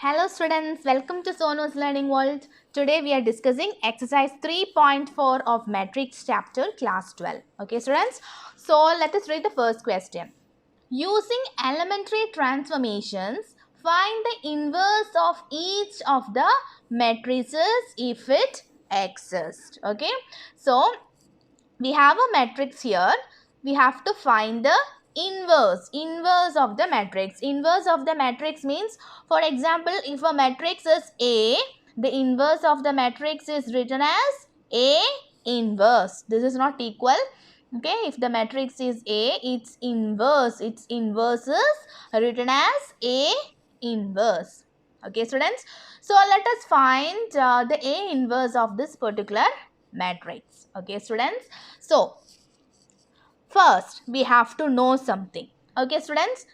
Hello students, welcome to Sonu's Learning World. Today we are discussing exercise 3.4 of matrix chapter class 12. Okay students, so let us read the first question. Using elementary transformations, find the inverse of each of the matrices if it exists. Okay, so we have a matrix here. We have to find the inverse of the matrix. Inverse of the matrix means, for example, if a matrix is A, the inverse of the matrix is written as A inverse. This is not equal. Okay, if the matrix is A, its inverse is written as A inverse. Okay students, so let us find the A inverse of this particular matrix. Okay students, so first we have to know something. Okay students,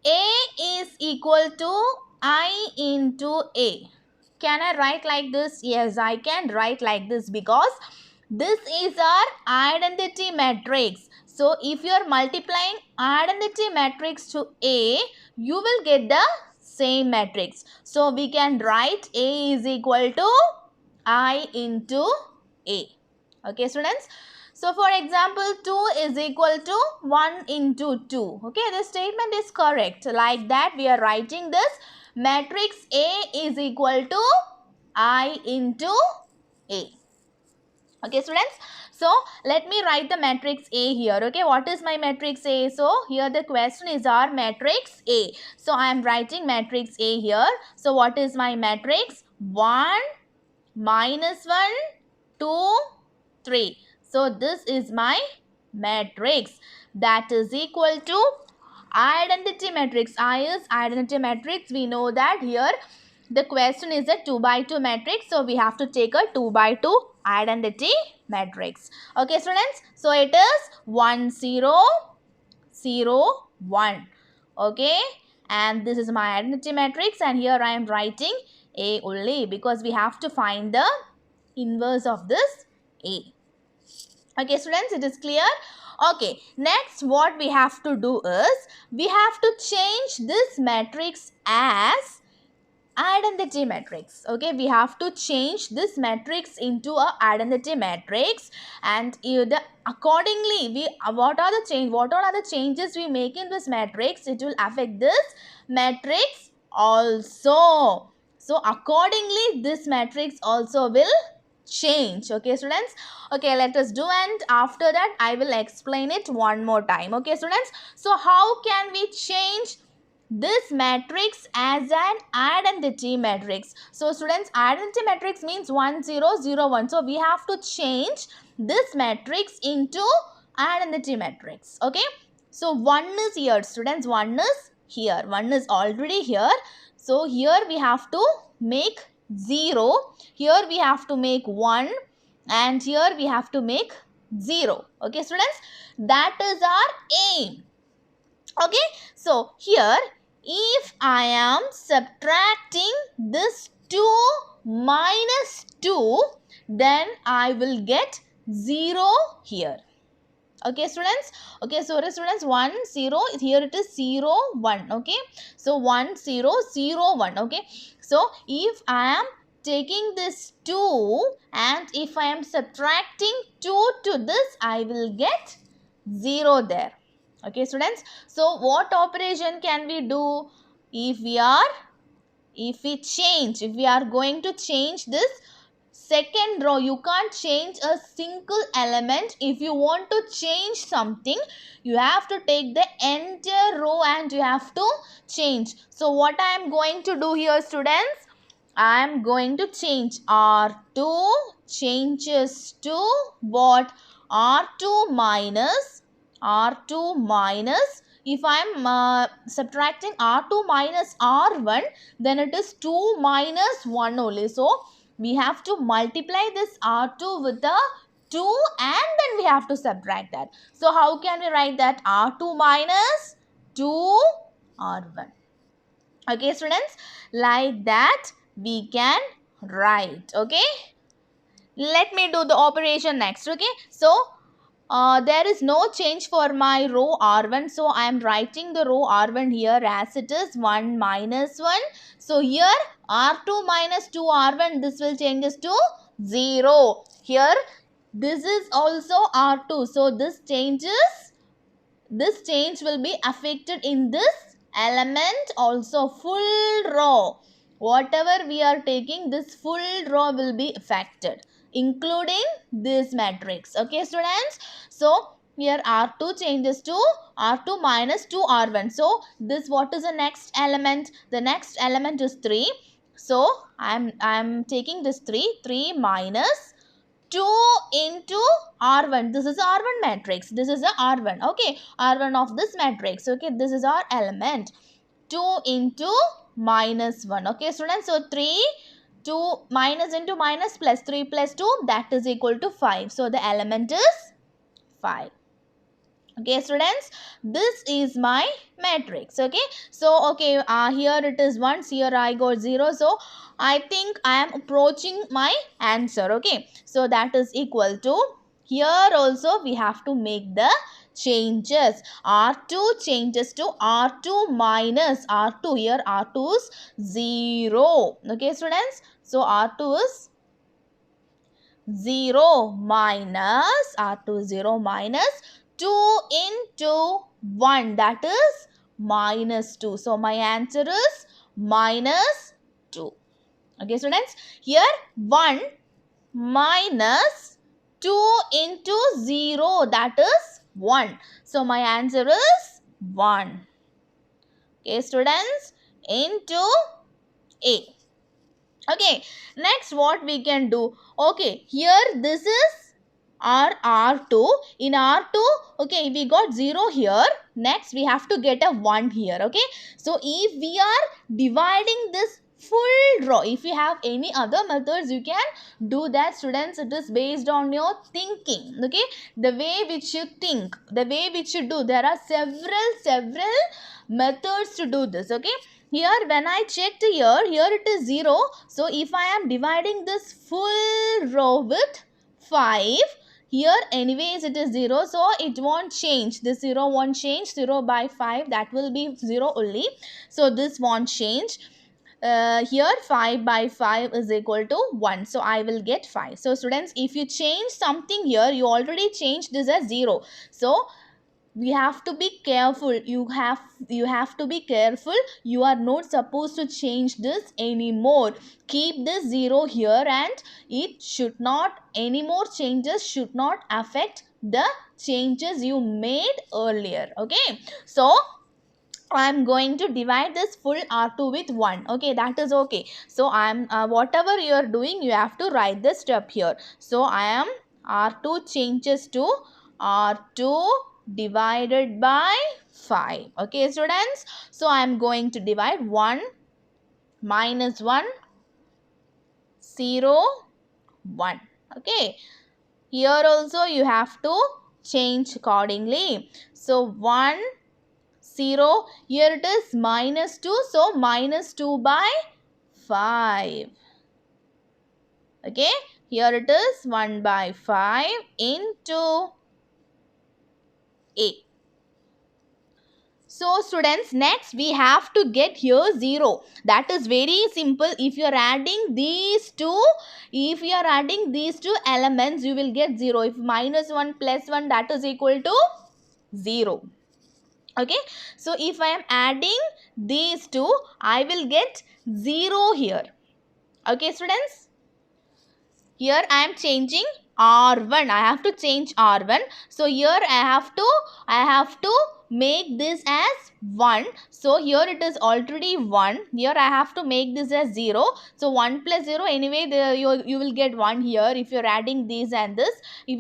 A is equal to I into A. Can I write like this? Yes, I can write like this because this is our identity matrix. So if you are multiplying identity matrix to A, you will get the same matrix. So we can write A is equal to I into A. Okay students, so for example 2 is equal to 1 into 2. Okay, the statement is correct. Like that we are writing this matrix A is equal to I into A. Okay students, so let me write the matrix A here. Okay, what is my matrix A? So here the question is our matrix A. So I am writing matrix A here. So what is my matrix? 1, minus 1, 2, 3. So this is my matrix, that is equal to identity matrix. I is identity matrix. We know that here the question is a 2 by 2 matrix. So we have to take a 2 by 2 identity matrix. Okay students, so it is 1 0 0 1. Okay, and this is my identity matrix, and here I am writing A only because we have to find the inverse of this A. Okay students, it is clear? Okay, next what we have to do is we have to change this matrix as identity matrix. Okay, we have to change this matrix into a identity matrix, and accordingly what are the changes we make in this matrix, it will affect this matrix also. So accordingly this matrix also will change. Okay students, okay, let us do, and after that I will explain it one more time. Okay students, so how can we change this matrix as an identity matrix? So students, identity matrix means 1 0 0 1. So we have to change this matrix into identity matrix. Okay, so 1 is here students, 1 is here, 1 is already here. So here we have to make 0, here we have to make 1, and here we have to make 0. Okay students, that is our aim. Okay, so here if I am subtracting this 2 minus 2, then I will get 0 here. Okay students, okay, so students 1 0, here it is 0 1. Okay, so 1 0 0 1. Okay, so if I am taking this 2 and if I am subtracting 2 to this, I will get 0 there. Okay students, so what operation can we do? If we are going to change this second row, you can't change a single element. If you want to change something, you have to take the entire row and you have to change. So what I am going to do here students, I am going to change R2 changes to what? R2 minus, if I am subtracting R2 minus R1, then it is 2 minus 1 only. So we have to multiply this R2 with the 2 and then we have to subtract that. So how can we write that? R2 minus 2 R1. Okay students, like that we can write. Okay, let me do the operation next. Okay, so there is no change for my row R1. So I am writing the row R1 here as it is 1 minus 1. So here R2 minus 2 R1, this will changes to 0. Here this is also R2. So this change will be affected in this element also, full row. Whatever we are taking, this full row will be affected, including this matrix. Okay, students. So here R2 changes to R2 minus 2 R1. So this, what is the next element? The next element is 3. So I'm taking this 3 minus 2 into R1. This is R1 matrix. This is the R1. Okay, R1 of this matrix. Okay, this is our element. 2 into minus 1. Okay, students. So 3, 2 minus into minus plus 3 plus 2, that is equal to 5. So the element is 5. Okay, students, this is my matrix. Okay, so okay, here it is 1, here I got 0. So I think I am approaching my answer. Okay, so that is equal to, here also we have to make the changes. R2 changes to R2 minus R2. Here R2 is 0. Okay, students, so R2 is 0 minus R2 0 minus 2 into 1, that is minus 2. So my answer is minus 2. Okay, students, here 1 minus 2 into 0, that is 1. So my answer is 1. Okay, students, into A. Okay, next what we can do? Okay, here this is our R2. In R2, okay, we got 0 here. Next, we have to get a 1 here. Okay, so if we are dividing this full row, if you have any other methods, you can do that, students. It is based on your thinking. Okay, the way which you think, the way which you do. There are several methods to do this. Okay, here when I checked here it is 0. So if I am dividing this full row with 5, here anyways it is 0, so it won't change. This 0 won't change. 0 by 5, that will be 0 only. So this won't change. Here 5 by 5 is equal to 1. So I will get 5. So students, if you change something here, you already changed this as 0. So we have to be careful. You have to be careful. You are not supposed to change this anymore. Keep this 0 here, and it should not, any more changes should not affect the changes you made earlier. Okay, so I'm going to divide this full R2 with 1. Okay, that is okay. So I'm whatever you are doing, you have to write this step here. So I am R2 changes to R2 divided by 5. Okay, students. So I am going to divide 1 minus 1, 0, 1. Okay. Here also you have to change accordingly. So 1, 0. Here it is minus 2. So minus 2 by 5. Okay. Here it is 1 by 5 into A. So students, next we have to get here 0. That is very simple. If you are adding these two, elements, you will get 0. If minus 1 plus 1, that is equal to 0. Okay, so if I am adding these two, I will get 0 here. Okay, students, here I am changing R1. I have to change R1. So here I have to make this as 1. So here it is already 1. Here I have to make this as 0. So 1 plus 0, anyway you will get 1 here. If you are adding these and this, you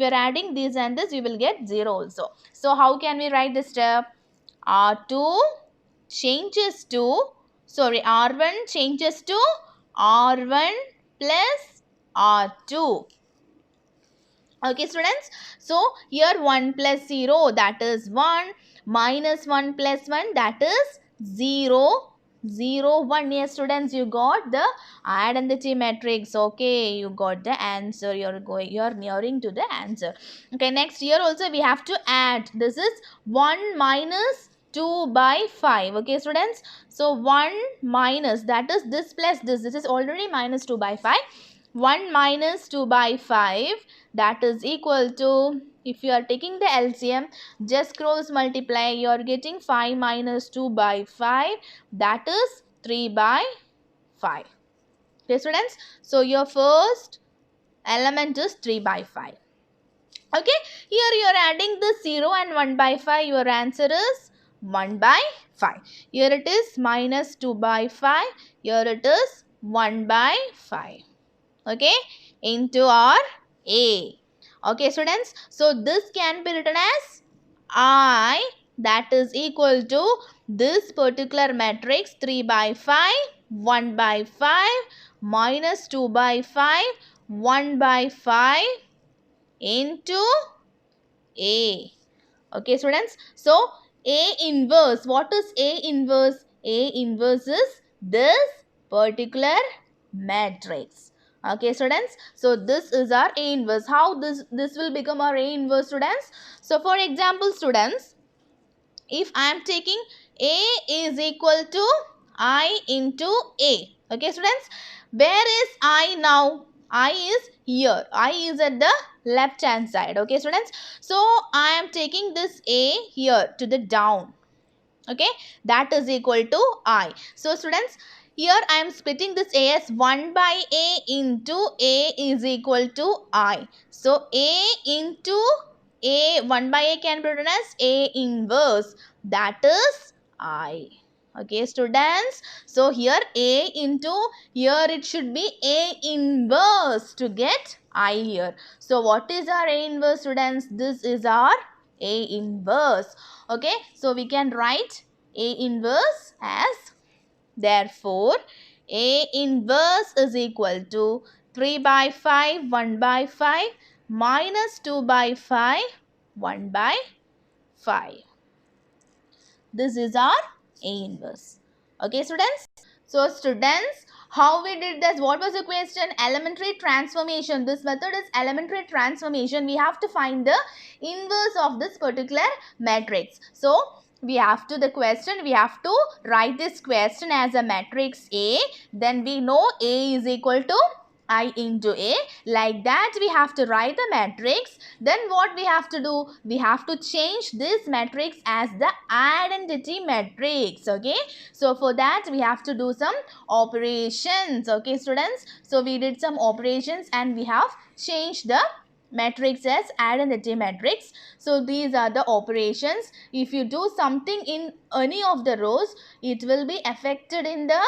will get 0 also. So how can we write this step? R2 changes to, R1 changes to R1 plus R2. Okay, students. So here 1 plus 0, that is 1. Minus 1 plus 1, that is 0. 0, 1. Yes, students, you got the identity matrix. Okay, you got the answer. You're nearing to the answer. Okay, next here also we have to add. This is 1 minus 2 by 5. Okay, students. So 1 minus, that is this plus this. This is already minus 2 by 5. 1 minus 2 by 5, that is equal to, if you are taking the LCM, just cross multiply, you are getting 5 minus 2 by 5, that is 3 by 5. Okay, students. So your first element is 3 by 5. Okay, here you are adding the 0 and 1 by 5. Your answer is 1 by 5. Here it is minus 2 by 5. Here it is 1 by 5. Okay, into our A. Okay, students. So this can be written as I, that is equal to this particular matrix 3 by 5, 1 by 5, minus 2 by 5, 1 by 5 into A. Okay, students. So A inverse, what is A inverse? A inverse is this particular matrix. Okay, students. So this is our A inverse. How this will become our A inverse, students? So for example, students, if I am taking A is equal to I into A. Okay, students. Where is I now? I is here. I is at the left hand side. Okay, students. So I am taking this A here to the down. Okay, that is equal to I. So students, here I am splitting this A as 1 by A into A is equal to I. So A into A, 1 by A can be written as A inverse, that is I. Okay, students. So here A into, here it should be A inverse to get I here. So what is our A inverse, students? This is our A inverse. Okay, so we can write A inverse as, therefore A inverse is equal to 3 by 5, 1 by 5 minus 2 by 5, 1 by 5. This is our A inverse. Okay, students. So students, how we did this? What was the question? Elementary transformation. This method is elementary transformation. We have to find the inverse of this particular matrix. So we have to write this question as a matrix A. Then we know A is equal to I into A. Like that we have to write the matrix. Then what we have to do? We have to change this matrix as the identity matrix. Okay. So for that we have to do some operations. Okay, students. So we did some operations and we have changed the matrix as identity matrix. So these are the operations. If you do something in any of the rows, it will be affected in the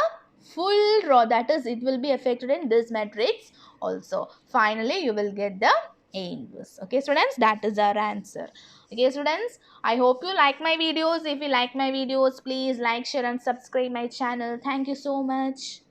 full row, that is it will be affected in this matrix also. Finally you will get the A inverse. Okay, students, that is our answer. Okay, students, I hope you like my videos. If you like my videos, please like, share and subscribe my channel. Thank you so much.